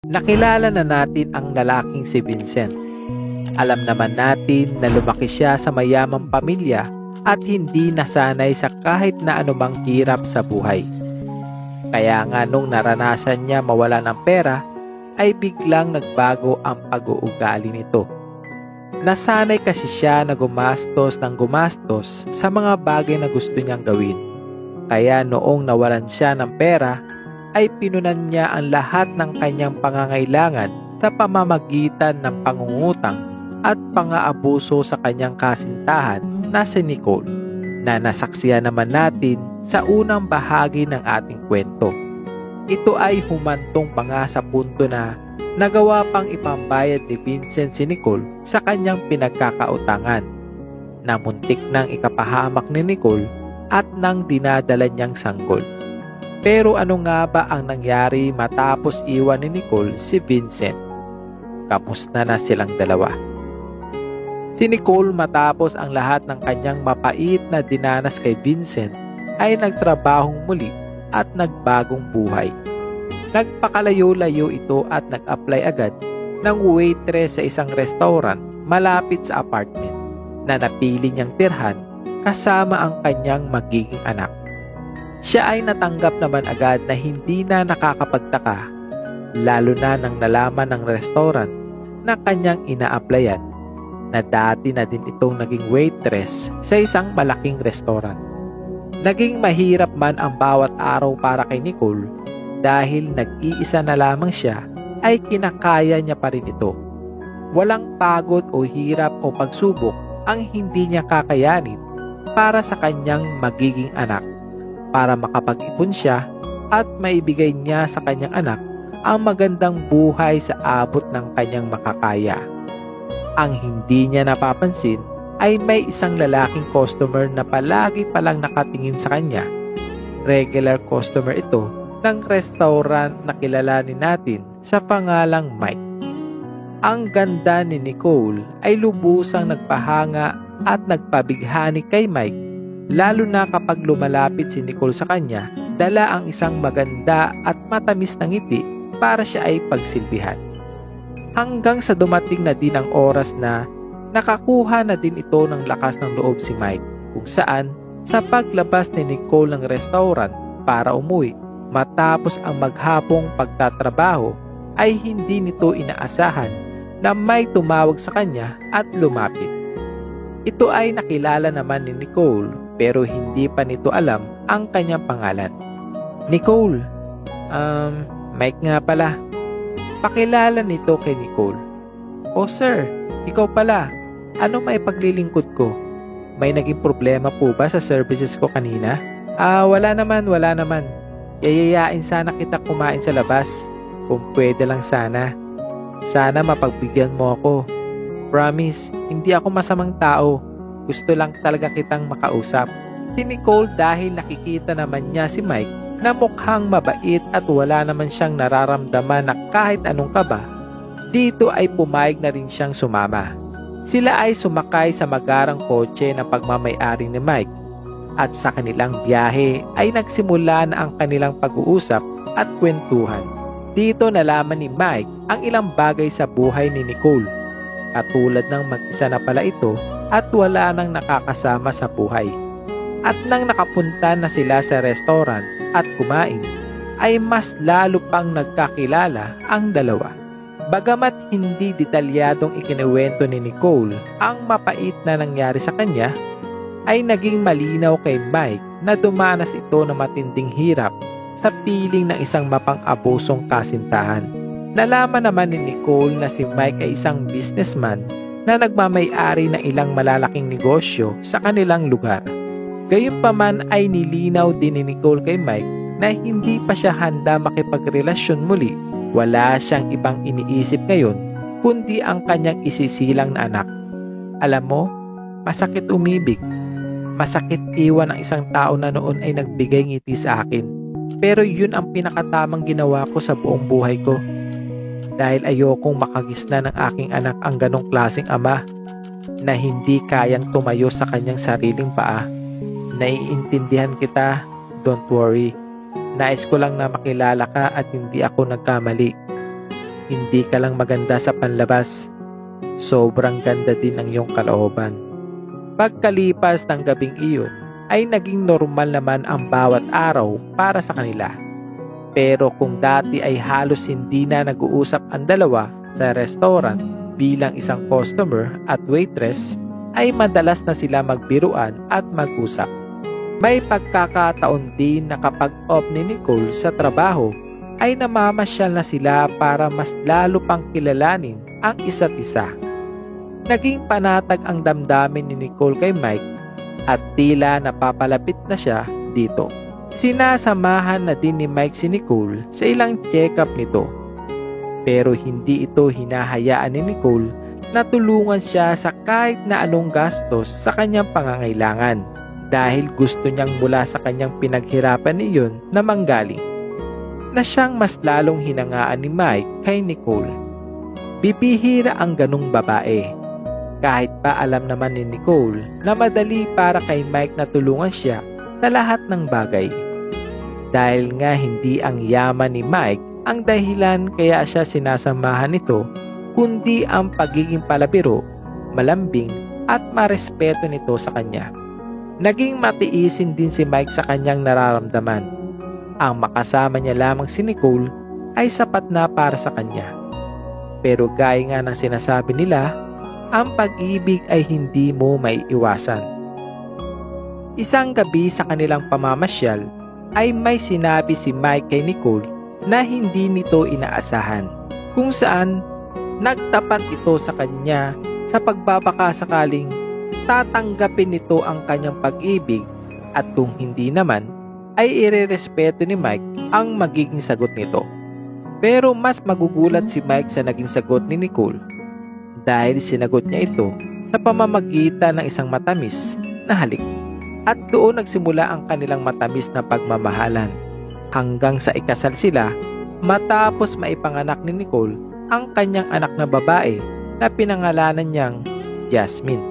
Nakilala na natin ang lalaking si Vincent. Alam naman natin na lumaki siya sa mayamang pamilya at hindi nasanay sa kahit na anumang hirap sa buhay. Kaya nga nung naranasan niya mawala ng pera, ay biglang nagbago ang pag-uugali nito. Nasanay kasi siya na gumastos ng gumastos sa mga bagay na gusto niyang gawin. Kaya noong nawalan siya ng pera, ay pinunan niya ang lahat ng kanyang pangangailangan sa pamamagitan ng pangungutang at pang-aabuso sa kanyang kasintahan na si Nicole, na nasaksihan naman natin sa unang bahagi ng ating kwento. Ito ay humantong pa nga sa punto na nagawa pang ipambayad ni Vincent si Nicole sa kanyang pinagkakautangan, na muntik nang ikapahamak ni Nicole at nang dinadala niyang sanggol. Pero ano nga ba ang nangyari matapos iwan ni Nicole si Vincent? Kamusta na silang dalawa? Si Nicole, matapos ang lahat ng kanyang mapait na dinanas kay Vincent, ay nagtrabahong muli at nagbagong buhay. Nagpakalayo-layo ito at nag-apply agad ng waitress sa isang restaurant malapit sa apartment na napili niyang tirhan kasama ang kanyang magiging anak. Siya ay natanggap naman agad na hindi na nakakapagtaka, lalo na nang nalaman ng restaurant na kanyang ina-applyan na dati na din itong naging waitress sa isang malaking restaurant. Naging mahirap man ang bawat araw para kay Nicole dahil nag-iisa na lamang siya, ay kinakaya niya pa rin ito. Walang pagod o hirap o pagsubok ang hindi niya kakayanin para sa kanyang magiging anak, para makapag-ipon siya at maibigay niya sa kanyang anak ang magandang buhay sa abot ng kanyang makakaya. Ang hindi niya napapansin ay may isang lalaking customer na palagi palang nakatingin sa kanya. Regular customer ito ng restaurant na kilalanin natin sa pangalang Mike. Ang ganda ni Nicole ay lubusang nagpahanga at nagpabighani kay Mike, lalo na kapag lumalapit si Nicole sa kanya, dala ang isang maganda at matamis na ngiti para siya ay pagsilbihan. Hanggang sa dumating na din ang oras na nakakuha na din ito ng lakas ng loob si Mike, kung saan sa paglabas ni Nicole ng restaurant para umuwi matapos ang maghapong pagtatrabaho, ay hindi nito inaasahan na may tumawag sa kanya at lumapit. Ito ay nakilala naman ni Nicole pero hindi pa nito alam ang kanyang pangalan. Nicole, Mike nga pala. Pakilala nito kay Nicole. Oh sir, ikaw pala. Ano may paglilingkod ko? May naging problema po ba sa services ko kanina? Wala naman. Yayayain sana kita kumain sa labas. Kung pwede lang sana. Sana mapagbigyan mo ako. Promise, hindi ako masamang tao. Gusto lang talaga kitang makausap. Si Nicole, dahil nakikita naman niya si Mike na mukhang mabait at wala naman siyang nararamdaman na kahit anong kaba, dito ay pumayag na rin siyang sumama. Sila ay sumakay sa magarang kotse ng pagmamay-ari ni Mike at sa kanilang biyahe ay nagsimula na ang kanilang pag-uusap at kwentuhan. Dito nalaman ni Mike ang ilang bagay sa buhay ni Nicole, katulad ng mag-isa na pala ito at wala nang nakakasama sa buhay. At nang nakapunta na sila sa restaurant at kumain, ay mas lalo pang nagkakilala ang dalawa. Bagamat hindi detalyadong ikinuwento ni Nicole ang mapait na nangyari sa kanya, ay naging malinaw kay Mike na dumanas ito ng matinding hirap sa piling ng isang mapang-abusong kasintahan. Nalaman naman ni Nicole na si Mike ay isang businessman na nagmamay-ari ng ilang malalaking negosyo sa kanilang lugar. Gayunpaman ay nilinaw din ni Nicole kay Mike na hindi pa siya handa makipagrelasyon muli. Wala siyang ibang iniisip ngayon kundi ang kanyang isisilang na anak. Alam mo, masakit umibig. Masakit iwan ang isang tao na noon ay nagbigay ngiti sa akin. Pero yun ang pinakatamang ginawa ko sa buong buhay ko. Dahil ayokong makagisna ng aking anak ang ganong klaseng ama na hindi kayang tumayo sa kanyang sariling paa. Naiintindihan kita, don't worry. Nais ko lang na makilala ka at hindi ako nagkamali. Hindi ka lang maganda sa panlabas. Sobrang ganda din ang iyong kalooban. Pagkalipas ng gabing iyon, ay naging normal naman ang bawat araw para sa kanila. Pero kung dati ay halos hindi na nag-uusap ang dalawa sa restaurant bilang isang customer at waitress, ay madalas na sila magbiruan at mag-usap. May pagkakataon din na kapag off ni Nicole sa trabaho, ay namamasyal na sila para mas lalo pang kilalanin ang isa't isa. Naging panatag ang damdamin ni Nicole kay Mike at tila napapalapit na siya dito. Sinasamahan na din ni Mike si Nicole sa ilang check-up nito. Pero hindi ito hinahayaan ni Nicole na tulungan siya sa kahit na anong gastos sa kanyang pangangailangan dahil gusto niyang mula sa kanyang pinaghirapan niyon na manggaling. Na siyang mas lalong hinangaan ni Mike kay Nicole. Bibihira ang ganung babae. Kahit pa alam naman ni Nicole na madali para kay Mike na tulungan siya sa lahat ng bagay. Dahil nga hindi ang yaman ni Mike ang dahilan kaya siya sinasamahan nito, kundi ang pagiging palabiro, malambing at marespeto nito sa kanya. Naging matiisin din si Mike sa kanyang nararamdaman. Ang makasama niya lamang si Nicole ay sapat na para sa kanya. Pero gaya nga ng sinasabi nila, ang pag-ibig ay hindi mo maiiwasan. Isang gabi sa kanilang pamamasyal ay may sinabi si Mike kay Nicole na hindi nito inaasahan, kung saan nagtapat ito sa kanya sa pagbabakasakaling tatanggapin nito ang kanyang pag-ibig at kung hindi naman ay irerespeto ni Mike ang magiging sagot nito. Pero mas magugulat si Mike sa naging sagot ni Nicole dahil sinagot niya ito sa pamamagitan ng isang matamis na halik. At doon nagsimula ang kanilang matamis na pagmamahalan hanggang sa ikasal sila matapos maipanganak ni Nicole ang kanyang anak na babae na pinangalanan niyang Jasmine.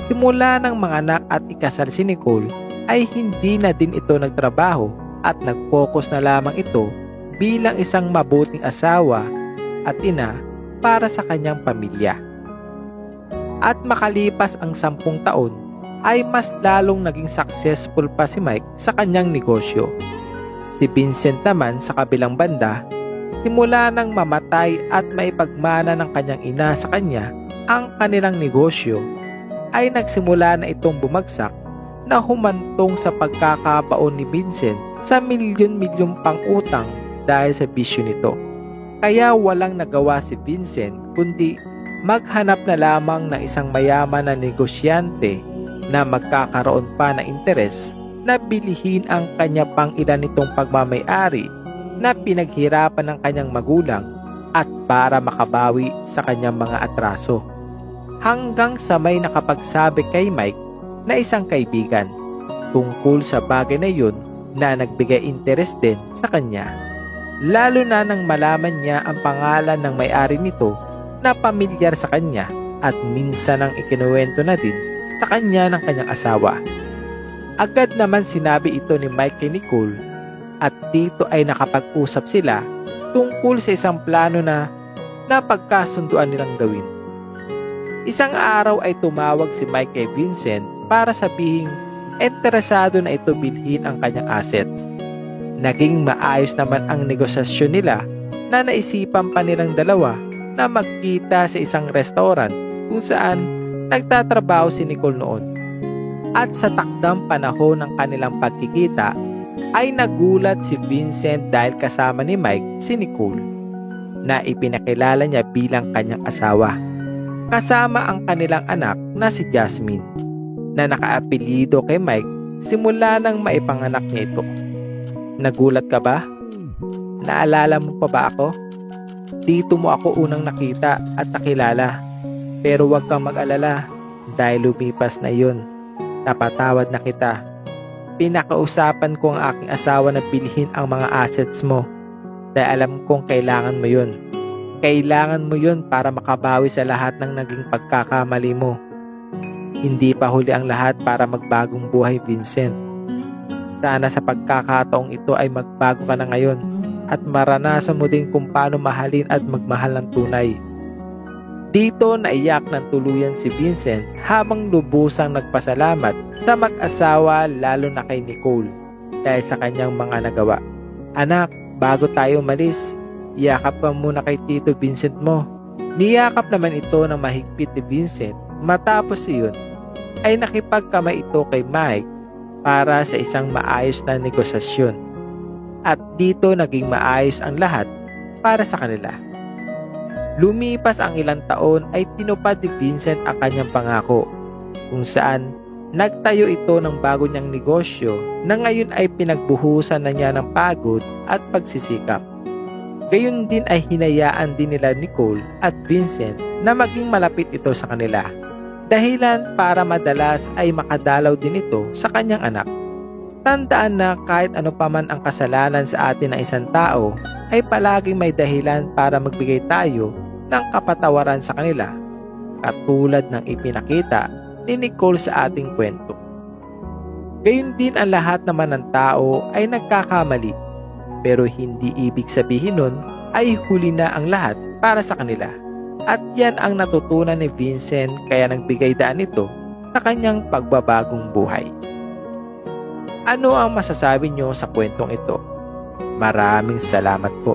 Simula ng manganak at ikasal si Nicole ay hindi na din ito nagtrabaho at nag-focus na lamang ito bilang isang mabuting asawa at ina para sa kanyang pamilya. At makalipas ang 10 taon ay mas lalong naging successful pa si Mike sa kanyang negosyo. Si Vincent naman sa kabilang banda, simula nang mamatay at maipagmana ng kanyang ina sa kanya ang kanilang negosyo, ay nagsimula na itong bumagsak na humantong sa pagkakabaon ni Vincent sa milyon-milyong pang-utang dahil sa bisyo nito. Kaya walang nagawa si Vincent kundi maghanap na lamang ng isang mayaman na negosyante na magkakaroon pa ng interes na bilihin ang kanya pang ilan nitong pagmamay-ari na pinaghirapan ng kanyang magulang at para makabawi sa kanyang mga atraso. Hanggang sa may nakapagsabi kay Mike na isang kaibigan tungkol sa bagay na yun na nagbigay interes din sa kanya. Lalo na nang malaman niya ang pangalan ng may-ari nito na pamilyar sa kanya at minsan ang ikinuwento na din sa kanya ng kanyang asawa. Agad naman sinabi ito ni Mike kay Nicole at dito ay nakapag-usap sila tungkol sa isang plano na napagkasunduan nilang gawin. Isang araw ay tumawag si Mike kay Vincent para sabihing interesado na ito bilhin ang kanyang assets. Naging maayos naman ang negosasyon nila na naisipan pa nilang dalawa na magkita sa isang restaurant kung saan nagtatrabaho si Nicole noon. At sa takdang panahon ng kanilang pagkikita ay nagulat si Vincent dahil kasama ni Mike si Nicole na ipinakilala niya bilang kanyang asawa. Kasama ang kanilang anak na si Jasmine na nakaapelyido kay Mike simula nang maipanganak niya ito. Nagulat ka ba? Naalala mo pa ba ako? Dito mo ako unang nakita at nakilala. Pero huwag kang mag-alala dahil lumipas na yun. Napatawad na kita. Pinakausapan ko ang aking asawa na bilhin ang mga assets mo dahil alam kong kailangan mo yun. Kailangan mo yun para makabawi sa lahat ng naging pagkakamali mo. Hindi pa huli ang lahat para magbagong buhay, Vincent. Sana sa pagkakataong ito ay magbago ka na ngayon at maranasan mo din kung paano mahalin at magmahal ng tunay. Dito naiyak ng tuluyan si Vincent habang lubusang nagpasalamat sa mag-asawa lalo na kay Nicole dahil sa kanyang mga nagawa. Anak, bago tayo umalis, yakap ka muna kay Tito Vincent mo. Niyakap naman ito ng mahigpit ni Vincent. Matapos iyon ay nakipagkamay ito kay Mike para sa isang maayos na negosasyon. At dito naging maayos ang lahat para sa kanila. Lumipas ang ilang taon ay tinupad ni Vincent ang kanyang pangako kung saan nagtayo ito ng bago niyang negosyo na ngayon ay pinagbuhusan na niya ng pagod at pagsisikap. Gayon din ay hinayaan din nila Nicole at Vincent na maging malapit ito sa kanila. Dahilan para madalas ay makadalaw din ito sa kanyang anak. Tandaan na kahit ano paman ang kasalanan sa atin ng isang tao, ay palaging may dahilan para magbigay tayo ng kapatawaran sa kanila, katulad ng ipinakita ni Nicole sa ating kwento. Gayon din ang lahat naman ng tao ay nagkakamali, pero hindi ibig sabihin nun ay huli na ang lahat para sa kanila. At yan ang natutunan ni Vincent kaya nagbigay daan ito sa kanyang pagbabagong buhay. Ano ang masasabi nyo sa kwentong ito? Maraming salamat po.